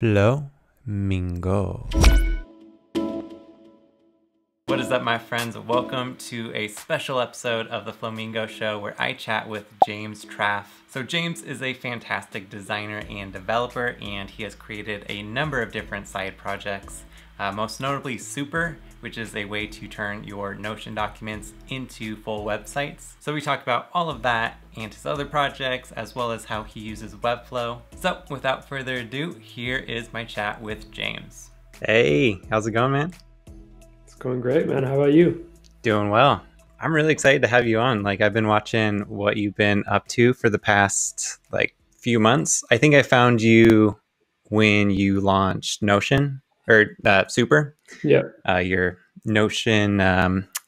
Flamingo. What is up, my friends? Welcome to a special episode of The Flamingo Show where I chat with James Traff. So James is a fantastic designer and developer, and he has created a number of different side projects, most notably Super, which is a way to turn your Notion documents into full websites. So we talk about all of that and his other projects, as well as how he uses Webflow. So without further ado, here is my chat with James. Hey, how's it going, man? It's going great, man. How about you? Doing well. I'm really excited to have you on. I've been watching what you've been up to for the past few months. I think I found you when you launched Notion or Super. Yeah. Your Notion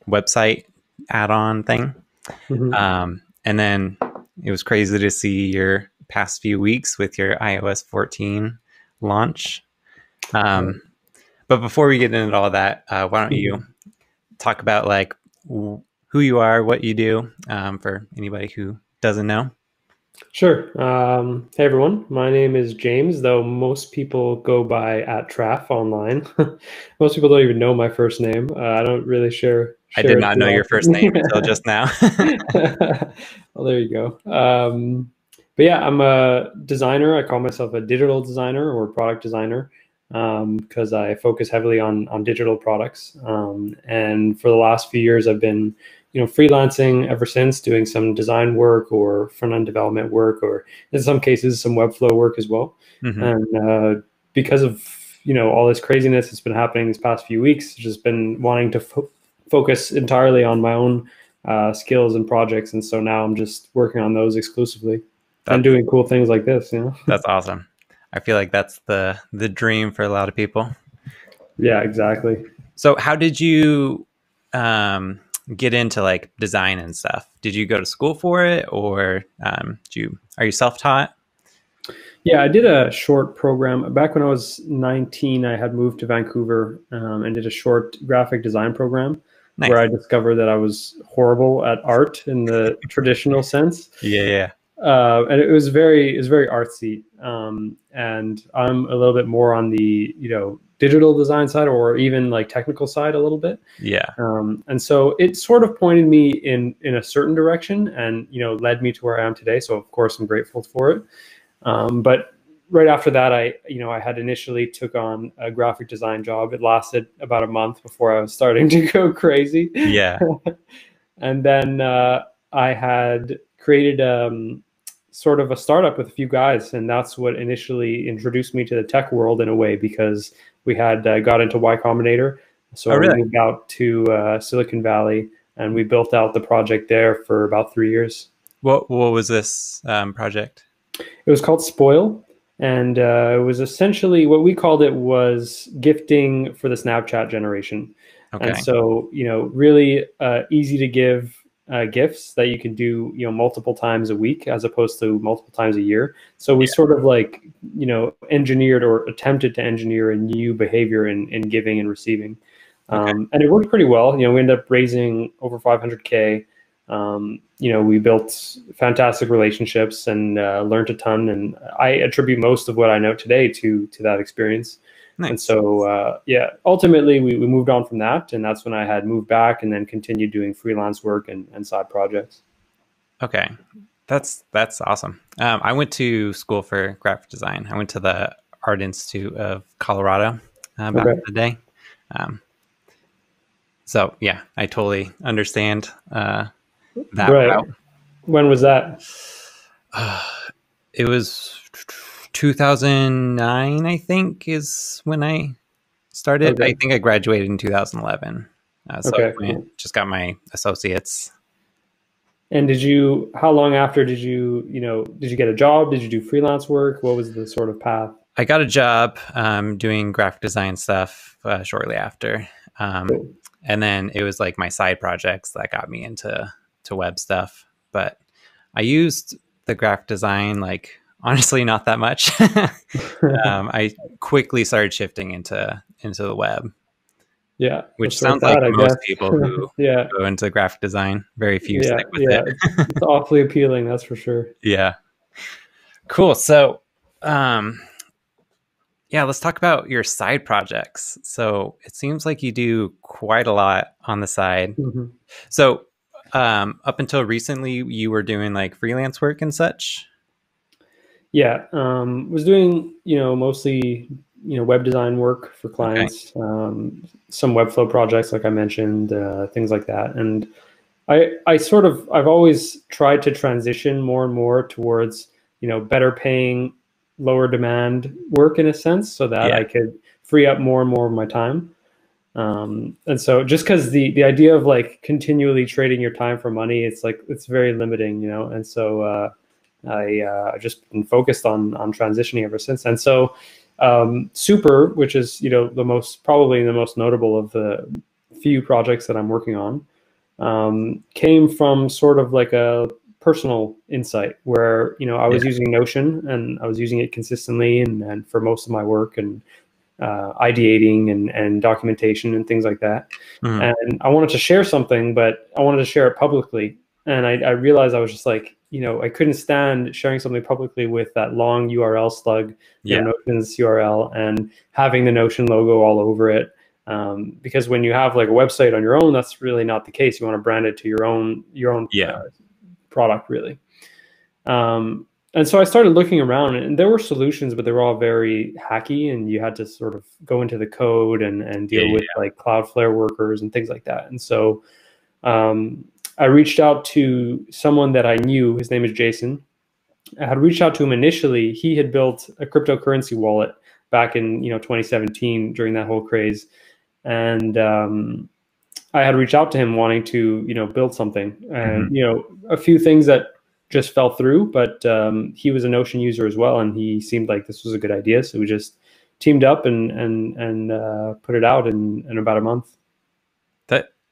website add-on thing. Mm-hmm. And then it was crazy to see your past few weeks with your iOS 14 launch. But before we get into all that, why don't you talk about who you are, what you do, for anybody who doesn't know? Sure. Hey, everyone. My name is James, though most people go by @Traff online. Most people don't even know my first name. I don't really share I did it not too know your first name often. until just now. Well, there you go. But yeah, I'm a designer. I call myself a digital designer or product designer because I focus heavily on digital products. And for the last few years, I've been freelancing ever since, doing some design work or front-end development work, or in some cases, some Webflow work as well. Mm-hmm. And because of all this craziness that's been happening these past few weeks, just been wanting to focus entirely on my own skills and projects, and so now I'm just working on those exclusively and doing cool things like this. That's awesome. I feel like that's the dream for a lot of people. Yeah, exactly. So how did you get into design and stuff? Did you go to school for it, or are you self-taught? Yeah, I did a short program back when I was 19. I had moved to Vancouver and did a short graphic design program. Nice. Where I discovered that I was horrible at art in the traditional sense. Yeah. And it was very artsy. And I'm a little bit more on the digital design side, or even technical side a little bit. Yeah. And so it sort of pointed me in a certain direction, and led me to where I am today. So of course I'm grateful for it. But right after that, I had initially took on a graphic design job. It lasted about a month before I was starting to go crazy. Yeah. And then I had created sort of a startup with a few guys, and that's what initially introduced me to the tech world in a way, because we had got into Y Combinator. So we moved out to Silicon Valley, and we built out the project there for about 3 years. What was this project? It was called Spoil. And it was essentially, what we called it was gifting for the Snapchat generation. Okay. And so, really easy to give gifts that you can do, multiple times a week as opposed to multiple times a year. So we sort of engineered or attempted to engineer a new behavior in giving and receiving. Okay. And it worked pretty well. We ended up raising over 500K. We built fantastic relationships and learned a ton. And I attribute most of what I know today to that experience. Nice. And so, ultimately we moved on from that. And that's when I had moved back and then continued doing freelance work and side projects. Okay. That's awesome. I went to school for graphic design. I went to the Art Institute of Colorado back in the day. So yeah, I totally understand that route. When was that? It was 2009, I think, is when I started. Okay. I think I graduated in 2011. So I just got my associates. And how long after did you get a job? Did you do freelance work? What was the sort of path? I got a job doing graphic design stuff shortly after. Cool. And then it was my side projects that got me into web stuff. But I used the graphic design, honestly, not that much. I quickly started shifting into the web. Yeah. Which sounds like most people who go into graphic design. Very few stick with it. It's awfully appealing, that's for sure. Yeah. Cool. So Yeah, let's talk about your side projects. So it seems like you do quite a lot on the side. Mm-hmm. So up until recently, you were doing like freelance work and such. Yeah, was doing mostly web design work for Okay. clients, some Webflow projects like I mentioned, things like that. And I've always tried to transition more and more towards better paying, lower demand work in a sense, so that Yeah. I could free up more and more of my time. And so just because the idea of like continually trading your time for money, it's like it's very limiting, and so I've just been focused on transitioning ever since. And so Super, which is probably the most notable of the few projects that I'm working on, came from sort of like a personal insight where I was Yeah. using Notion, and I was using it consistently and for most of my work, and ideating and documentation and things like that. Mhm. And I wanted to share something, but I wanted to share it publicly. And I realized I was just like, I couldn't stand sharing something publicly with that long URL slug, Yeah. Notion's URL, and having the Notion logo all over it. Because when you have like a website on your own, that's really not the case. You want to brand it to your own Yeah. product, really. And so I started looking around, and there were solutions, but they were all very hacky, and you had to sort of go into the code and Yeah. deal with like Cloudflare workers and things like that. And so I reached out to someone that I knew. His name is Jason. I had reached out to him initially. He had built a cryptocurrency wallet back in 2017 during that whole craze, and I had reached out to him wanting to build something, and Mhm. a few things that just fell through. But he was a Notion user as well, and he seemed like this was a good idea. So we just teamed up and put it out in about a month.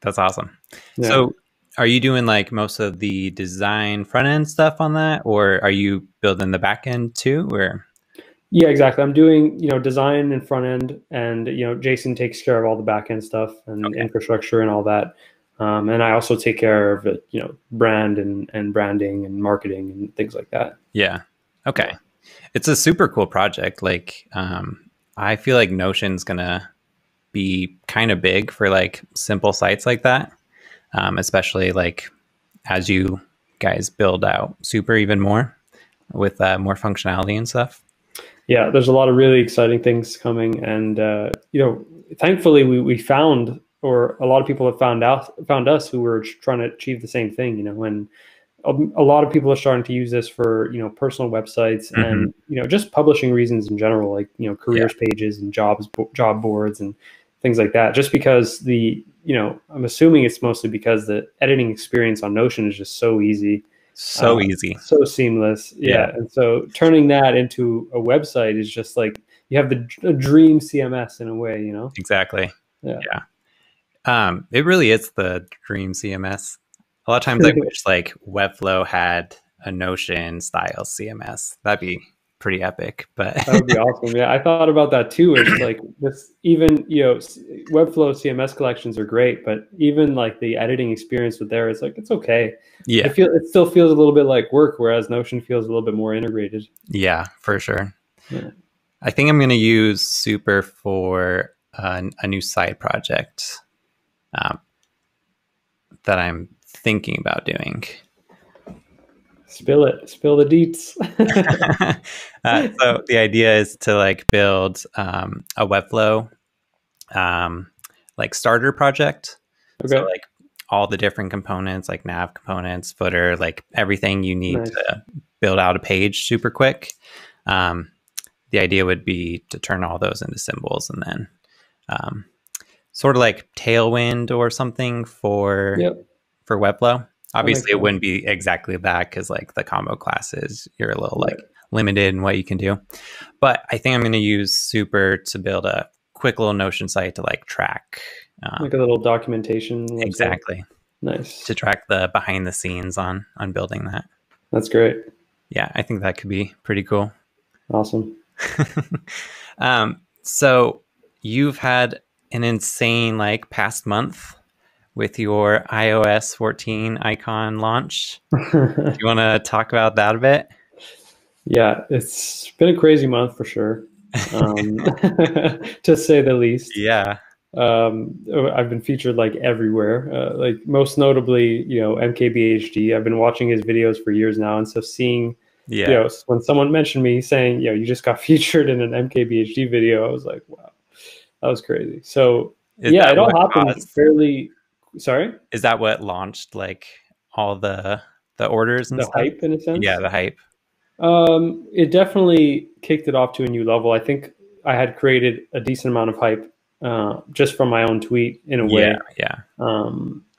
That's awesome. Yeah. So are you doing like most of the design front end stuff on that, or are you building the back end too? Or Yeah, exactly. I'm doing, design and front end, and Jason takes care of all the back end stuff and okay. infrastructure and all that. And I also take care of it, brand and branding and marketing and things like that. Yeah. Okay. Yeah. It's a super cool project. Like, I feel like Notion's gonna be kind of big for like simple sites like that, especially like as you guys build out Super even more with more functionality and stuff. Yeah, there's a lot of really exciting things coming, and thankfully we found, or a lot of people have found us who were trying to achieve the same thing. And a lot of people are starting to use this for personal websites Mm-hmm. and just publishing reasons in general, like Yeah. careers pages and job boards and things like that. Just because I'm assuming it's mostly because the editing experience on Notion is just so easy, So easy. so seamless. Yeah. Yeah, and so turning that into a website is just like you have a dream CMS in a way. Exactly. Yeah. Yeah. It really is the dream CMS. A lot of times I wish like Webflow had a Notion style CMS. That'd be pretty epic, but That would be awesome. Yeah, I thought about that too. It's like this, even Webflow CMS collections are great, but even like the editing experience with there, it's like it's okay. yeah, It still feels a little bit like work, whereas Notion feels a little bit more integrated. yeah, for sure. Yeah. I think I'm going to use Super for a new side project um, that I'm thinking about doing. Spill it. Spill the deets. So the idea is to like build a Webflow like starter project. So Okay. like all the different components, like nav components, footer, like everything you need Nice. to build out a page super quick. The idea would be to turn all those into symbols and then sort of like Tailwind or something for Yep. Webflow. That makes Obviously, it sense. wouldn't be exactly that because like the combo classes, you're a little Right. like limited in what you can do. But I think I'm going to use Super to build a quick little Notion site to like track. Like a little documentation website. Exactly. Nice. To track the behind the scenes on building that. That's great. Yeah, I think that could be pretty cool. Awesome. So you've had an insane like past month with your iOS 14 icon launch. Do you want to talk about that a bit? Yeah, it's been a crazy month for sure. to say the least. Yeah. I've been featured like everywhere, like most notably, MKBHD. I've been watching his videos for years now, and so seeing, when someone mentioned me saying, you just got featured in an MKBHD video, I was like, wow, that was crazy. So it all happened fairly. Sorry, is that what launched like all the orders and the stuff? Hype in a sense? Yeah, the Hype. It definitely kicked it off to a new level. I think I had created a decent amount of hype just from my own tweet in a way. Yeah.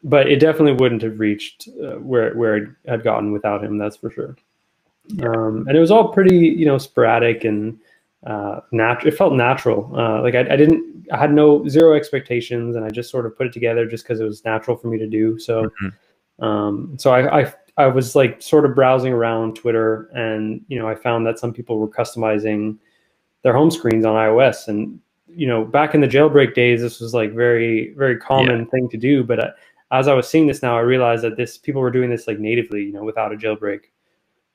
But it definitely wouldn't have reached where it had gotten without him. That's for sure. Yeah. And it was all pretty, sporadic and natural. It felt natural. Like I had zero expectations, and I just sort of put it together just because it was natural for me to do. So, so I was like sort of browsing around Twitter, and I found that some people were customizing their home screens on iOS, and back in the jailbreak days, this was like very, very common thing to do. But as I was seeing this now, I realized that people were doing this like natively, without a jailbreak.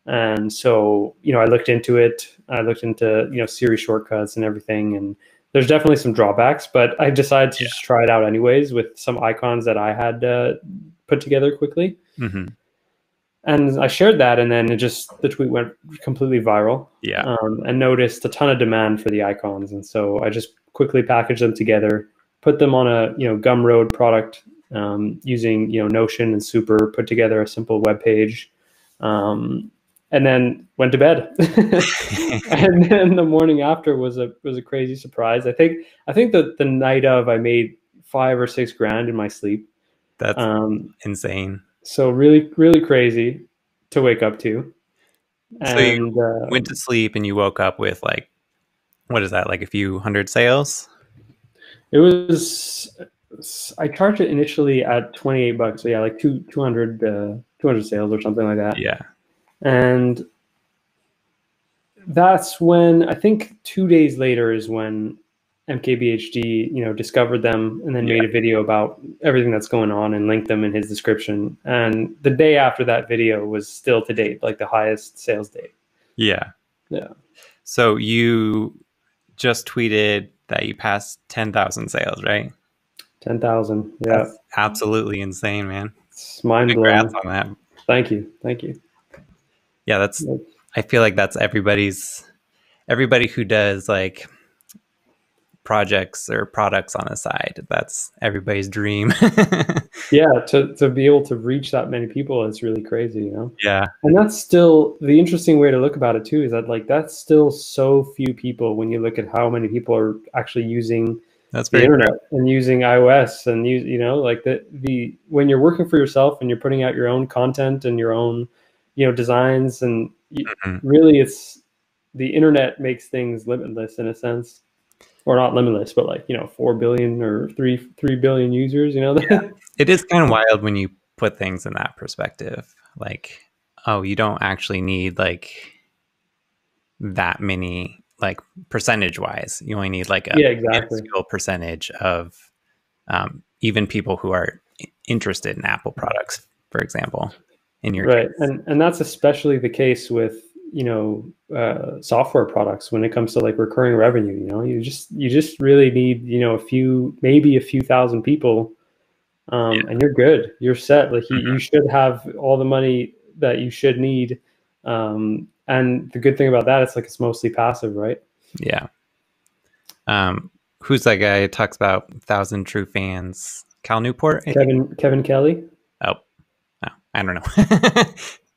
And so, I looked into it. I looked into, Siri shortcuts and everything. And there's definitely some drawbacks, but I decided to just try it out anyways with some icons that I had put together quickly. Mm-hmm. And I shared that, and then the tweet went completely viral. Yeah. And noticed a ton of demand for the icons. And so I just quickly packaged them together, put them on a, Gumroad product using, Notion and Super, put together a simple web page, and then went to bed. And then the morning after was a crazy surprise. I think that the night of, I made $5 or $6 grand in my sleep. That's insane. So really, really crazy to wake up to. So you went to sleep and you woke up with like, what is that? Like a few hundred sales? It was, I charged it initially at $28. So yeah, like 200 sales or something like that. Yeah. And that's when, I think 2 days later is when MKBHD, discovered them and then made a video about everything that's going on and linked them in his description. And the day after that video was still to date, like the highest sales day. Yeah. Yeah. So you just tweeted that you passed 10,000 sales, right? 10,000. Yeah. That's absolutely insane, man. It's mind blowing. Congrats on that. Thank you. Yeah. I feel like that's everybody who does like projects or products on the side. That's everybody's dream. Yeah, to be able to reach that many people is really crazy, Yeah. And that's still the interesting way to look about it too, is that like that's still so few people when you look at how many people are actually using the internet and using iOS and like the when you're working for yourself and you're putting out your own content and your own designs, and really it's the internet makes things limitless in a sense. Or not limitless, but like 4 billion or 3 billion users. Yeah. It is kind of wild when you put things in that perspective. Like, oh, you don't actually need like that many, like percentage wise. You only need like a minuscule percentage of even people who are interested in Apple products, for example. In your case. And that's especially the case with software products when it comes to like recurring revenue. You just really need maybe a few thousand people, and you're good. You're set. Like you should have all the money that you should need. And the good thing about that, it's mostly passive, right? Yeah. Who's that guy who talks about 1,000 true fans? Cal Newport? Kevin Kelly. Oh, I don't know.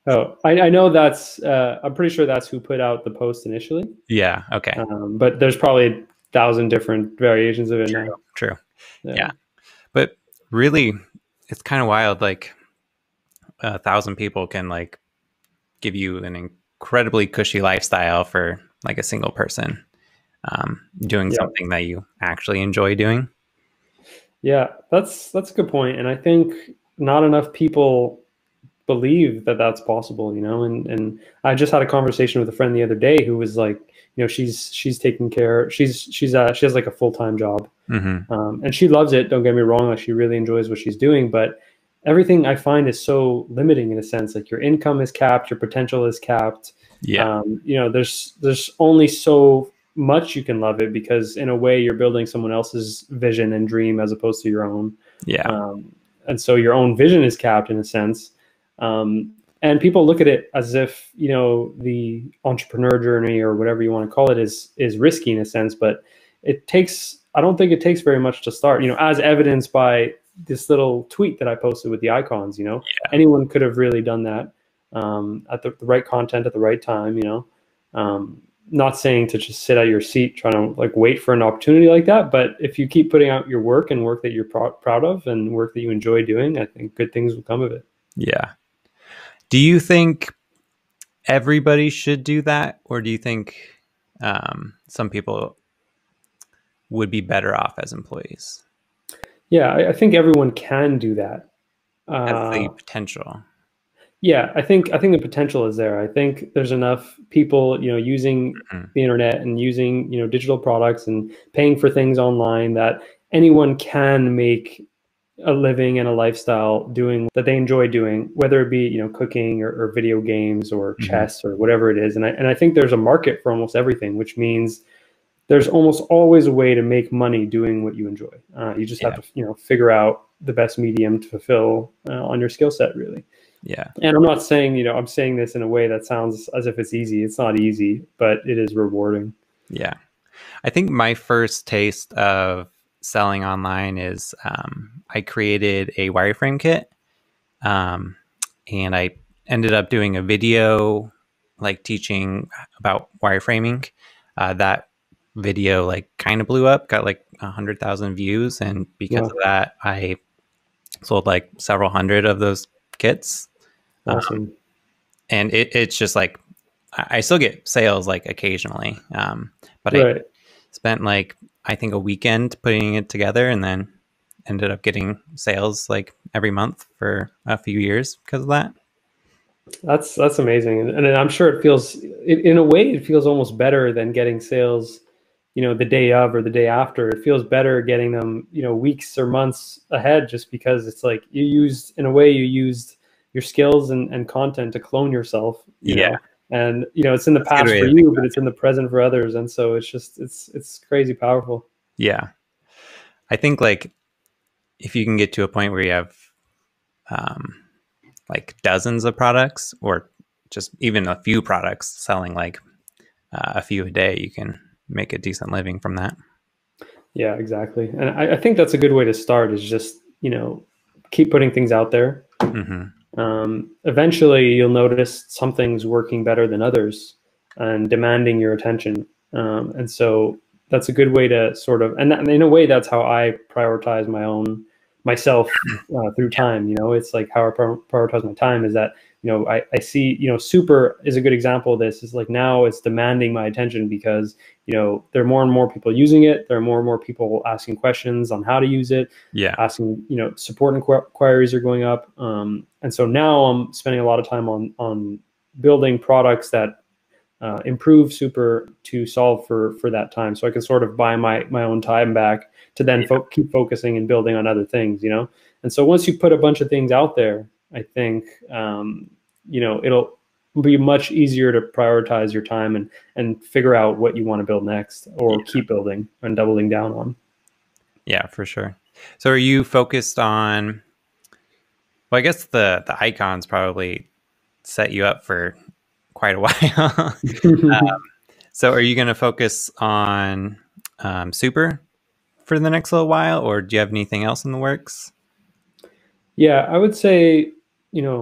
Oh, I know that's, I'm pretty sure that's who put out the post initially. Yeah. Okay. But there's probably 1,000 different variations of it now. True. Yeah. But really, it's kind of wild. Like 1,000 people can like give you an incredibly cushy lifestyle for like a single person doing something that you actually enjoy doing. Yeah, that's a good point. And I think not enough people believe that that's possible, and I just had a conversation with a friend the other day who was like, she's taking care, she has like a full-time job, and she loves it, don't get me wrong, like she really enjoys what she's doing, but everything I find is so limiting in a sense. Like your income is capped, your potential is capped. Yeah. There's only so much you can love it, because in a way you're building someone else's vision and dream as opposed to your own. Yeah. And so your own vision is capped in a sense. And people look at it as if, you know, the entrepreneur journey or whatever you want to call it is risky in a sense, but I don't think it takes very much to start, you know, as evidenced by this little tweet that I posted with the icons. You know, anyone could have really done that at the right content at the right time, you know. Not saying to just sit at your seat trying to like wait for an opportunity like that, but if you keep putting out your work and work that you're proud of and work that you enjoy doing, I think good things will come of it. Yeah. Do you think everybody should do that, or do you think some people would be better off as employees? Yeah, I think everyone can do that. Has the potential. Yeah, I think the potential is there. I think there's enough people, you know, using the internet and using, you know, digital products and paying for things online that anyone can make a living and a lifestyle doing that they enjoy doing, whether it be, you know, cooking or video games or chess or whatever it is. And I think there's a market for almost everything, which means there's almost always a way to make money doing what you enjoy. You just have to, you know, figure out the best medium to fulfill on your skill set, really. Yeah. And I'm not saying, you know, I'm saying this in a way that sounds as if it's easy. It's not easy, but it is rewarding. Yeah. I think my first taste of selling online is I created a wireframe kit, and I ended up doing a video like teaching about wireframing. That video like kind of blew up, got like 100,000 views, and because of that I sold like several hundred of those kits. Awesome. And it's just like I still get sales like occasionally, but I spent like I think a weekend putting it together, and then ended up getting sales like every month for a few years because of that. That's amazing, and I'm sure it feels in a way it feels almost better than getting sales, you know, the day of or the day after. It feels better getting them, you know, weeks or months ahead, just because it's like you used your skills and content to clone yourself. You know? And you know, it's in the past for you, but it's in the present for others, and so it's just it's crazy powerful. Yeah, I think like if you can get to a point where you have like dozens of products, or just even a few products selling like a few a day, you can make a decent living from that. Yeah, exactly. And I think that's a good way to start, is just, you know, keep putting things out there. Eventually you'll notice something's working better than others and demanding your attention. And so that's a good way to sort of, and in a way, that's how I prioritize myself through time. You know, it's like how I prioritize my time is that, you know, I see, you know, Super is a good example of this. Is like now it's demanding my attention because, you know, there are more and more people using it. There are more and more people asking questions on how to use it. Yeah. Asking, you know, support inquiries are going up. And so now I'm spending a lot of time on building products that improve Super to solve for that time. So I can sort of buy my own time back to then keep focusing and building on other things, you know? And so once you put a bunch of things out there, I think, you know, it'll be much easier to prioritize your time and figure out what you want to build next, or keep building and doubling down on. Yeah, for sure. So are you focused on, well, I guess the icons probably set you up for quite a while. So are you going to focus on Super for the next little while, or do you have anything else in the works? Yeah, I would say, you know,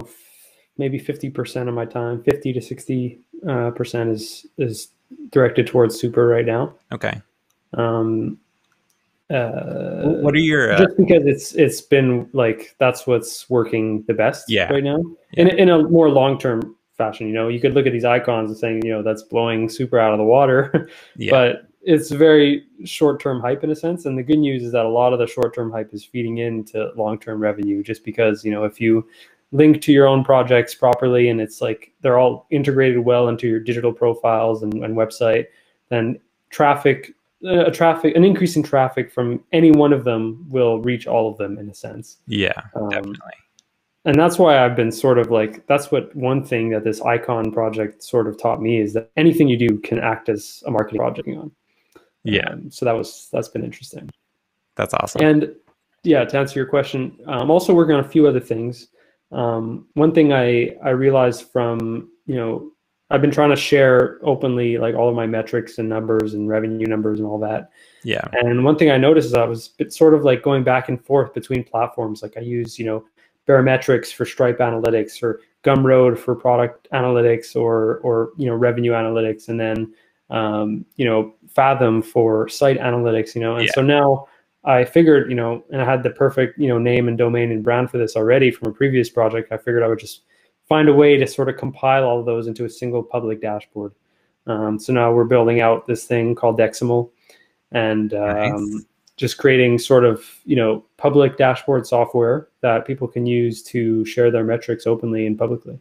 maybe 50% of my time, 50 to 60% is directed towards Super right now. Okay. What are your just because it's been like that's what's working the best right now in a more long-term fashion. You know, you could look at these icons and saying, you know, that's blowing Super out of the water, but it's very short-term hype in a sense. And the good news is that a lot of the short-term hype is feeding into long-term revenue, just because, you know, if you link to your own projects properly and it's like they're all integrated well into your digital profiles and website, then an increase in traffic from any one of them will reach all of them in a sense. Yeah, definitely. And that's why I've been sort of like, that's what one thing that this icon project sort of taught me, is that anything you do can act as a marketing project on. Yeah. So that's been interesting. That's awesome. And yeah, to answer your question, I'm also working on a few other things. One thing I realized from, I've been trying to share openly like all of my metrics and numbers and revenue numbers and all that. Yeah. And one thing I noticed is I was sort of like going back and forth between platforms. Like I use, Barometrics for Stripe analytics, or Gumroad for product analytics, or revenue analytics, and then Fathom for site analytics. And so now I figured, and I had the perfect name and domain and brand for this already from a previous project. I figured I would just find a way to sort of compile all of those into a single public dashboard. So now we're building out this thing called Deximal, and Nice. just creating sort of public dashboard software that people can use to share their metrics openly and publicly.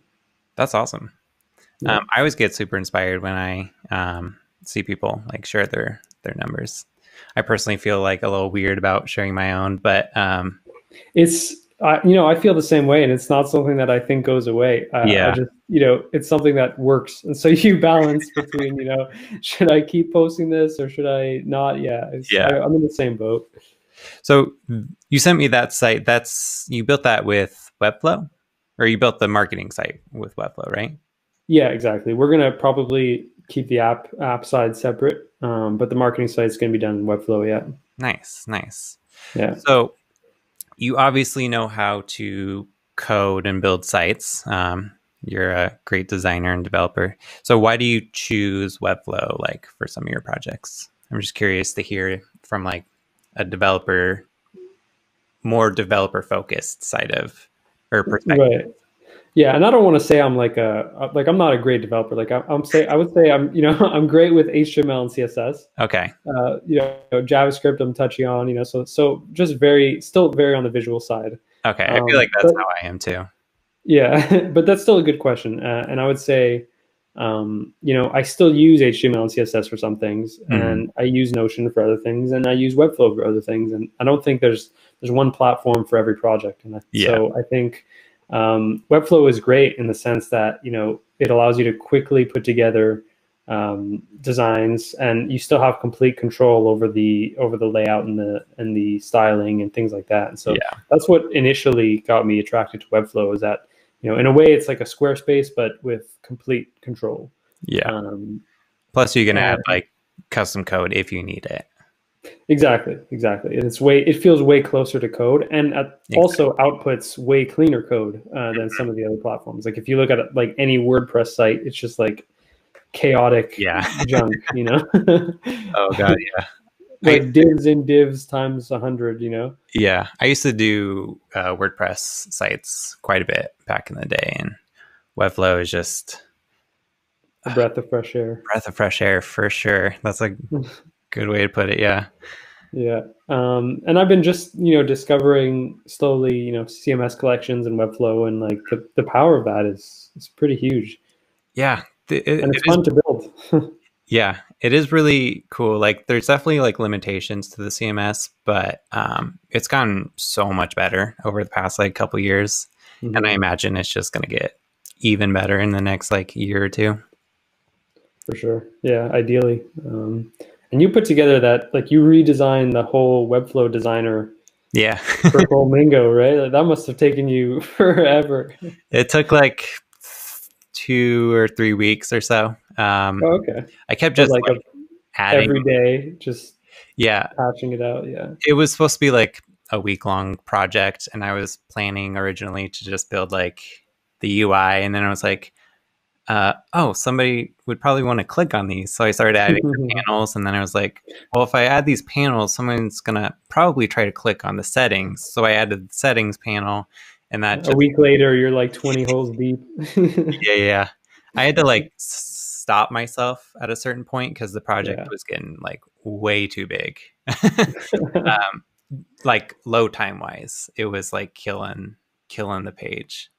That's awesome. Yeah. I always get super inspired when I see people like share their numbers. I personally feel like a little weird about sharing my own, but I feel the same way, and it's not something that I think goes away. Yeah. I just, it's something that works. And so you balance between, should I keep posting this or should I not? Yeah. I'm in the same boat. So you sent me that site. You built that with Webflow, or you built the marketing site with Webflow, right? Yeah, exactly. We're going to probably keep the app side separate, but the marketing site is going to be done in Webflow. Yeah. Nice. Yeah. So you obviously know how to code and build sites. You're a great designer and developer. So why do you choose Webflow like for some of your projects? I'm just curious to hear from like a more developer focused side of or perspective. Right. Yeah, and I don't want to say I'm like I'm not a great developer. Like I would say I'm I'm great with HTML and CSS. Okay. JavaScript I'm touching on. So just still very on the visual side. Okay, I feel like that's how I am too. Yeah, but that's still a good question, and I would say, I still use HTML and CSS for some things, and I use Notion for other things, and I use Webflow for other things, and I don't think there's one platform for every project, and so I think. Webflow is great in the sense that it allows you to quickly put together designs, and you still have complete control over the layout and the styling and things like that. And so that's what initially got me attracted to Webflow, is that in a way it's like a Squarespace but with complete control. Yeah. Plus you can add like custom code if you need it. Exactly. And it feels way closer to code, and also outputs way cleaner code than some of the other platforms. Like if you look at like any WordPress site, it's just like chaotic junk, Oh god, yeah. Like divs in divs times 100, Yeah, I used to do WordPress sites quite a bit back in the day, and Webflow is just a breath of fresh air. Breath of fresh air for sure. That's a good way to put it. Yeah. And I've been just discovering slowly CMS collections and Webflow, and like the power of that is pretty huge. Yeah, and it's fun to build. Yeah, it is really cool. Like there's definitely like limitations to the CMS, but it's gotten so much better over the past like couple years, and I imagine it's just going to get even better in the next like year or two. For sure. Yeah, ideally. And you put together that, like, you redesigned the whole Webflow designer. Yeah. For Flamingo, right? Like, that must have taken you forever. It took like 2 or 3 weeks or so. Okay. I kept just like adding every day, just yeah, patching it out. Yeah. It was supposed to be like a week-long project, and I was planning originally to just build like the UI, and then I was like, oh, somebody would probably want to click on these. So I started adding the panels, and then I was like, well, if I add these panels, someone's going to probably try to click on the settings. So I added the settings panel, and that a week later, you're like 20 holes deep. Yeah. I had to like stop myself at a certain point because the project was getting like way too big. Like load time wise, it was like killing the page.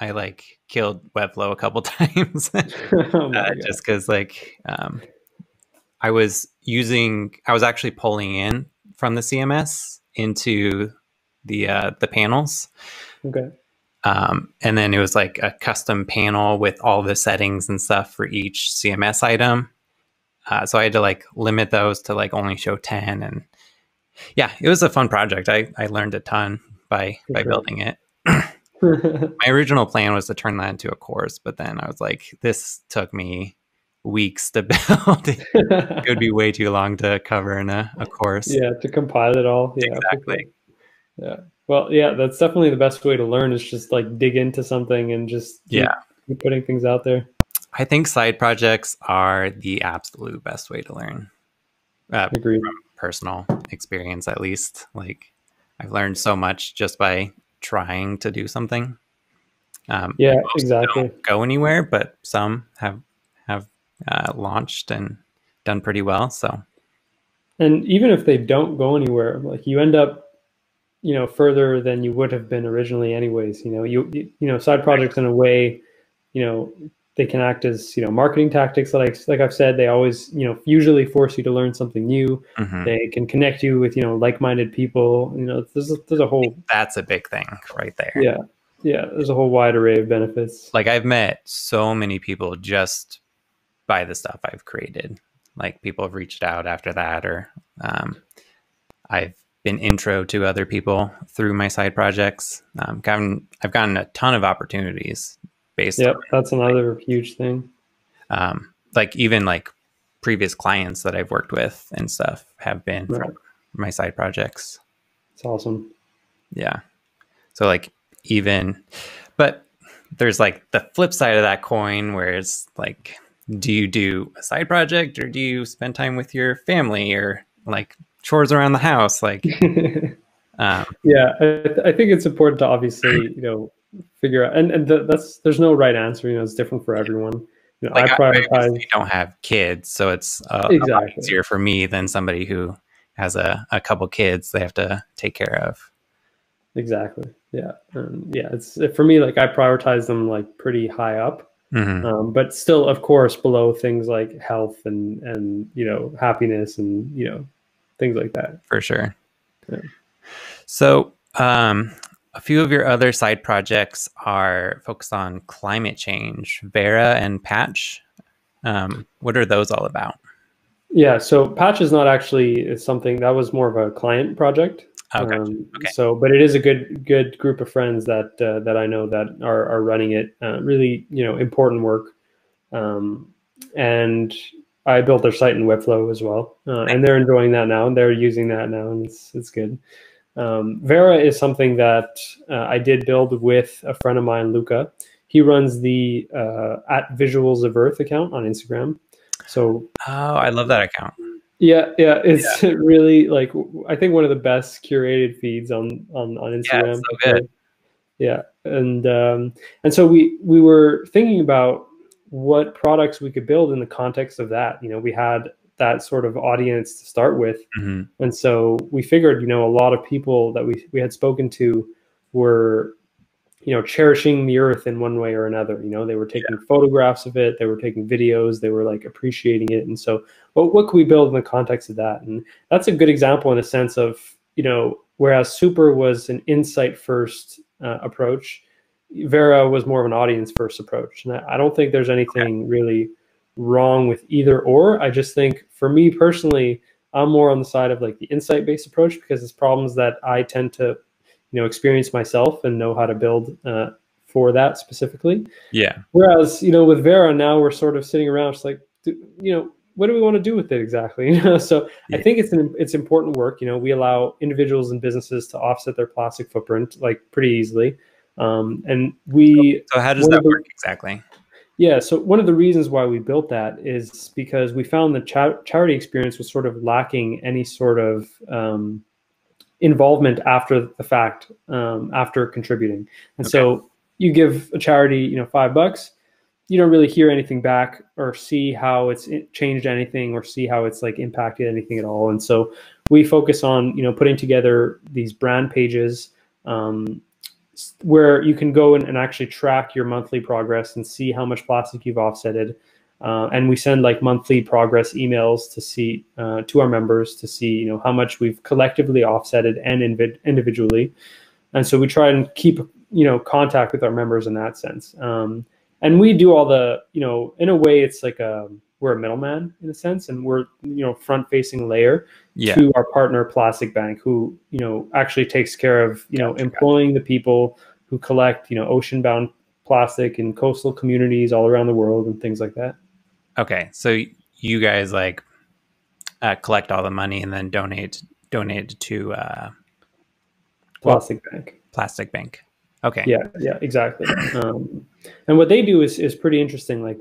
I like killed Webflow a couple times just because like I was actually pulling in from the CMS into the panels. Okay. And then it was like a custom panel with all the settings and stuff for each CMS item. So I had to like limit those to like only show 10. And yeah, it was a fun project. I learned a ton by building it. My original plan was to turn that into a course, but then I was like, this took me weeks to build. It would be way too long to cover in a course. Yeah, to compile it all. Yeah, exactly. Yeah. Well, yeah, that's definitely the best way to learn, is just like dig into something and just keep putting things out there. I think side projects are the absolute best way to learn. Agreed. From personal experience, at least. Like, I've learned so much just by trying to do something. Yeah, exactly. Don't go anywhere, but some have launched and done pretty well. So, and even if they don't go anywhere, like you end up, you know, further than you would have been originally, anyways. You know, you know, side projects in a way, you know, they can act as, you know, marketing tactics. Like I've said, they always, you know, usually force you to learn something new. They can connect you with, you know, like-minded people. You know, there's a whole. That's a big thing right there. Yeah. Yeah, there's a whole wide array of benefits. Like, I've met so many people just by the stuff I've created. Like, people have reached out after that, or I've been intro to other people through my side projects. I've gotten a ton of opportunities based on, that's another huge thing. Like, even like previous clients that I've worked with and stuff have been from my side projects. It's awesome. Yeah. So like, but there's like the flip side of that coin, where it's like, do you do a side project, or do you spend time with your family, or like chores around the house? Like, I think it's important to obviously, you know, figure out, and there's no right answer. You know, it's different for everyone. You know, like, I prioritize. I don't have kids, so it's a lot easier for me than somebody who has a couple kids they have to take care of. Exactly. Yeah. It's for me, like I prioritize them like pretty high up, but still, of course, below things like health and you know, happiness and, you know, things like that. For sure. Yeah. So a few of your other side projects are focused on climate change, Vera and Patch. What are those all about? Yeah, so Patch is not actually something that was more of a client project. Oh, gotcha. Okay. So, but it is a good group of friends that that I know that are running it. Really, you know, important work. And I built their site in Webflow as well, and they're enjoying that now, and they're using that now, and it's good. Vera is something that I did build with a friend of mine, Luca. He runs the @Visuals of Earth account on Instagram. So, I love that account. Yeah, it's really, like, I think one of the best curated feeds on Instagram. Yeah, it's so good. Yeah, and so we were thinking about what products we could build in the context of that. You know, we had that sort of audience to start with, and so we figured, you know, a lot of people that we had spoken to were, you know, cherishing the earth in one way or another. You know, they were taking photographs of it, they were taking videos, they were like appreciating it. And so, what can we build in the context of that? And that's a good example in a sense of, you know, whereas Super was an insight first approach, Vera was more of an audience first approach. And I don't think there's anything really wrong with either or. I just think, for me personally, I'm more on the side of like the insight based approach, because it's problems that I tend to, you know, experience myself and know how to build for that specifically. Yeah. Whereas, you know, with Vera now, we're sort of sitting around just like, you know, what do we want to do with it exactly? You know, so I think it's important work. You know, we allow individuals and businesses to offset their plastic footprint like pretty easily. And we. So how does that work exactly? Yeah. So one of the reasons why we built that is because we found the charity experience was sort of lacking any sort of involvement after the fact, after contributing. And so you give a charity, you know, $5, you don't really hear anything back or see how it's changed anything or see how it's like impacted anything at all. And so we focus on, you know, putting together these brand pages where you can go and actually track your monthly progress and see how much plastic you've offsetted. And we send like monthly progress emails to see to our members to see, you know, how much we've collectively offsetted and individually. And so we try and keep, you know, contact with our members in that sense. And we do all the, you know, in a way, it's like we're a middleman in a sense, and we're, front facing layer Yeah. to our partner Plastic Bank, who, actually takes care of, employing the people who collect, ocean bound plastic in coastal communities all around the world and things like that. Okay. So you guys like collect all the money and then donate to Plastic Bank. Plastic Bank. Okay. Yeah, exactly. And what they do is pretty interesting. Like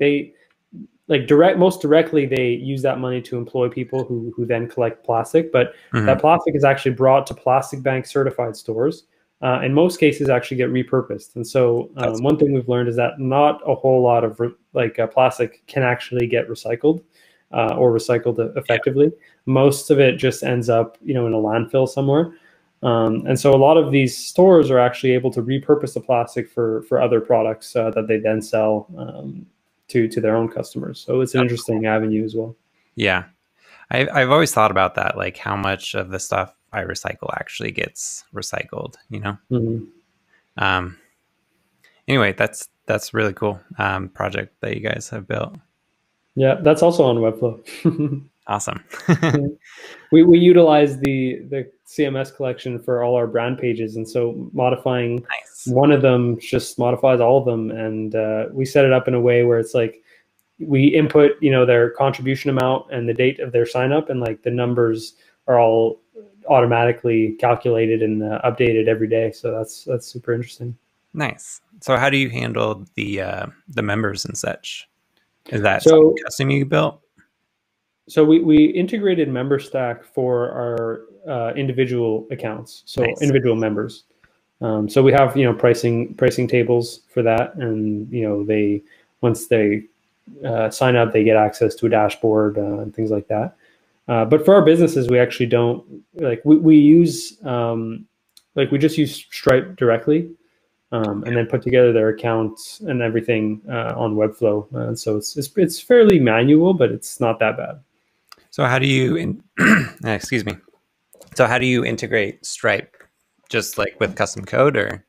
most directly, they use that money to employ people who then collect plastic. But that plastic is actually brought to Plastic Bank certified stores. In most cases, actually get repurposed. And so one thing we've learned is that not a whole lot of plastic can actually get recycled or recycled effectively. Yeah. Most of it just ends up, in a landfill somewhere. And so a lot of these stores are actually able to repurpose the plastic for other products that they then sell to their own customers. So it's an interesting avenue as well. Yeah. I've always thought about that, like how much of the stuff I recycle actually gets recycled, Anyway, that's really cool project that you guys have built. Yeah, that's also on Webflow. Awesome. We utilize the CMS collection for all our brand pages, and so modifying one of them just modifies all of them, and we set it up in a way where it's like we input their contribution amount and the date of their sign up, and like the numbers are all automatically calculated and updated every day. So that's super interesting. Nice. So how do you handle the members and such? Is that something custom you built? So we integrated MemberStack for our individual accounts, so individual members. So we have pricing tables for that, and they once they sign up, they get access to a dashboard and things like that. But for our businesses, we actually don't we use we just use Stripe directly, and then put together their accounts and everything on Webflow. And so it's fairly manual, but it's not that bad. So how do you, excuse me. So how do you integrate Stripe? Just like with custom code, or?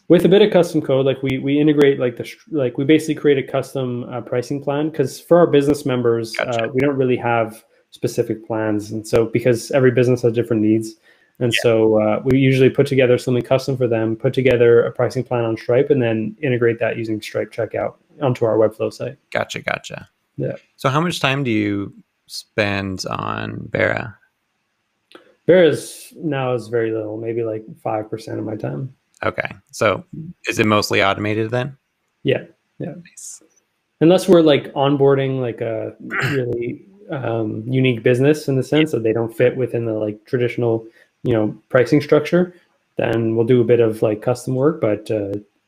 With a bit of custom code, we integrate we basically create a custom pricing plan, because for our business members, gotcha. We don't really have specific plans. And so because every business has different needs. And so we usually put together something custom for them, put together a pricing plan on Stripe, and then integrate that using Stripe Checkout onto our Webflow site. Gotcha. Yeah. So how much time do you spend on Vera? Vera now is very little, maybe like 5% of my time. Okay. So is it mostly automated then? Yeah. Nice. Unless we're onboarding a really unique business in the sense that they don't fit within the traditional pricing structure, then we'll do a bit of custom work, but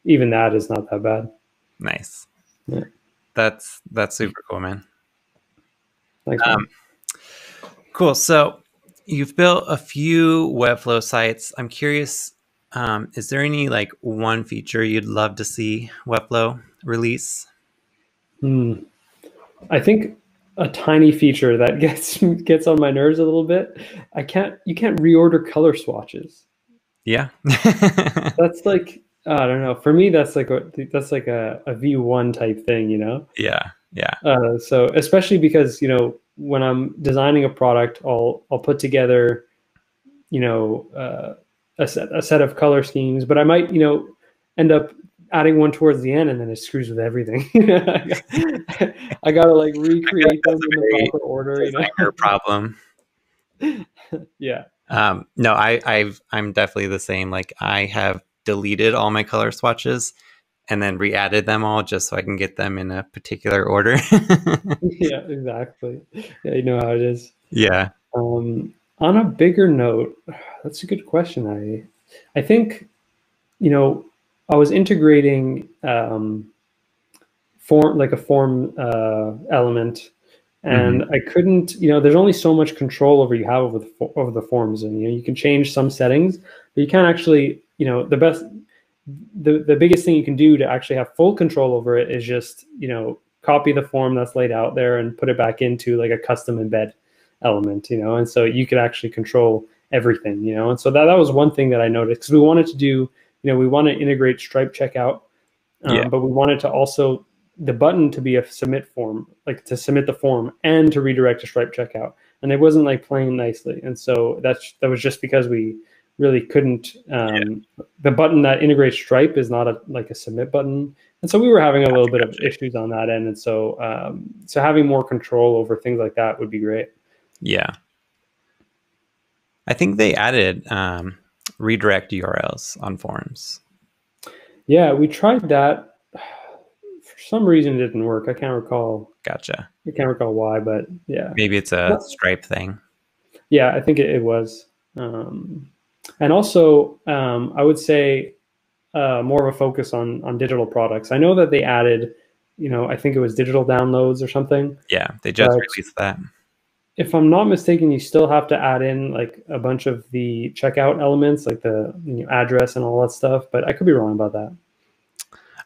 even that is not that bad. Nice. Yeah. That's super cool, man. Thanks, man. Cool. So you've built a few Webflow sites. I'm curious, is there any one feature you'd love to see Webflow release? I think a tiny feature that gets on my nerves a little bit. You can't reorder color swatches. Yeah. That's I don't know. For me, that's like a V1 type thing, Yeah. So especially because when I'm designing a product, I'll put together a set of color schemes, but I might end up adding one towards the end, and then it screws with everything. I gotta recreate them in the proper order. Your problem. Yeah. No, I'm definitely the same. I have deleted all my color swatches and then re-added them all just so I can get them in a particular order. Yeah, exactly. Yeah, you know how it is. Yeah. On a bigger note, that's a good question. I think, I was integrating a form element, and I couldn't. There's only so much control you have over the forms, and you can change some settings, but you can't actually. The biggest thing you can do to actually have full control over it is just copy the form that's laid out there and put it back into a custom embed element, and so you could actually control everything, and so that was one thing that I noticed, because we wanted to do. We want to integrate Stripe Checkout, but we wanted to also the button to be a submit form, like to submit the form and to redirect to Stripe checkout, and it wasn't like playing nicely. And so that was just because we really couldn't. The button that integrates Stripe is not like a submit button, and so we were having a little bit of issues on that end. And so so having more control over things like that would be great. Yeah, I think they added redirect URLs on forms. Yeah, we tried that. For some reason, it didn't work. I can't recall. Gotcha. I can't recall why, but yeah. Maybe it's a Stripe thing. Yeah, I think it was. And also, I would say more of a focus on digital products. I know that they added, I think it was digital downloads or something. Yeah, they just released that. If I'm not mistaken, you still have to add in like a bunch of the checkout elements, like the address and all that stuff. But I could be wrong about that.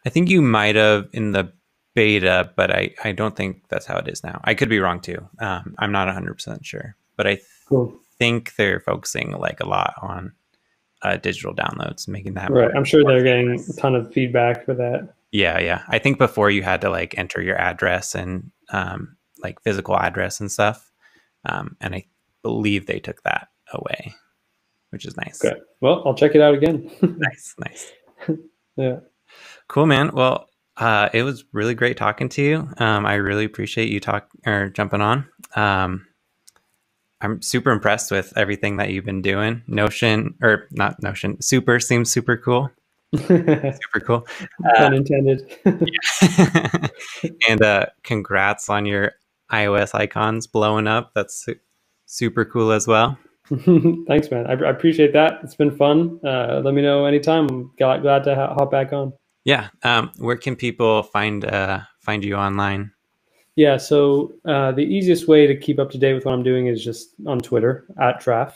I think you might have in the beta, but I don't think that's how it is now. I could be wrong too. I'm not 100% sure, but I think they're focusing like a lot on digital downloads, making that right. I'm sure they're getting a ton of feedback for that. Yeah. I think before you had to like enter your address and like physical address and stuff. And I believe they took that away, which is nice. Okay. Well, I'll check it out again. Nice. Yeah. Cool, man. Well, it was really great talking to you. I really appreciate you jumping on. I'm super impressed with everything that you've been doing. Super seems super cool. Super cool. Unintended. And congrats on your iOS icons blowing up. That's super cool as well. Thanks, man. I appreciate that. It's been fun. Let me know anytime. I'm glad to hop back on. Yeah. Where can people find you online? Yeah. So the easiest way to keep up to date with what I'm doing is just on Twitter @Traff.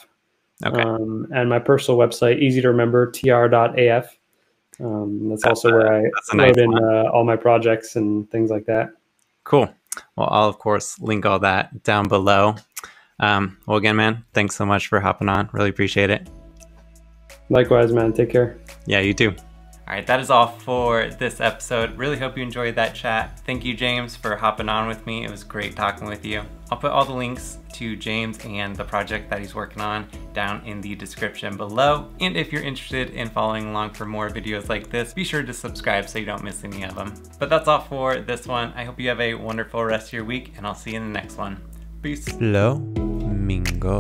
Okay. And my personal website, easy to remember, tr.af. That's also where I load in all my projects and things like that. Cool. Well, I'll of course link all that down below. Well, again, man, thanks so much for hopping on. Really appreciate it. Likewise, man. Take care. Yeah, you too. All right, that is all for this episode. Really hope you enjoyed that chat. Thank you, James, for hopping on with me. It was great talking with you. I'll put all the links to James and the project that he's working on down in the description below. And if you're interested in following along for more videos like this, be sure to subscribe so you don't miss any of them. But that's all for this one. I hope you have a wonderful rest of your week, and I'll see you in the next one. Peace. Flamingo.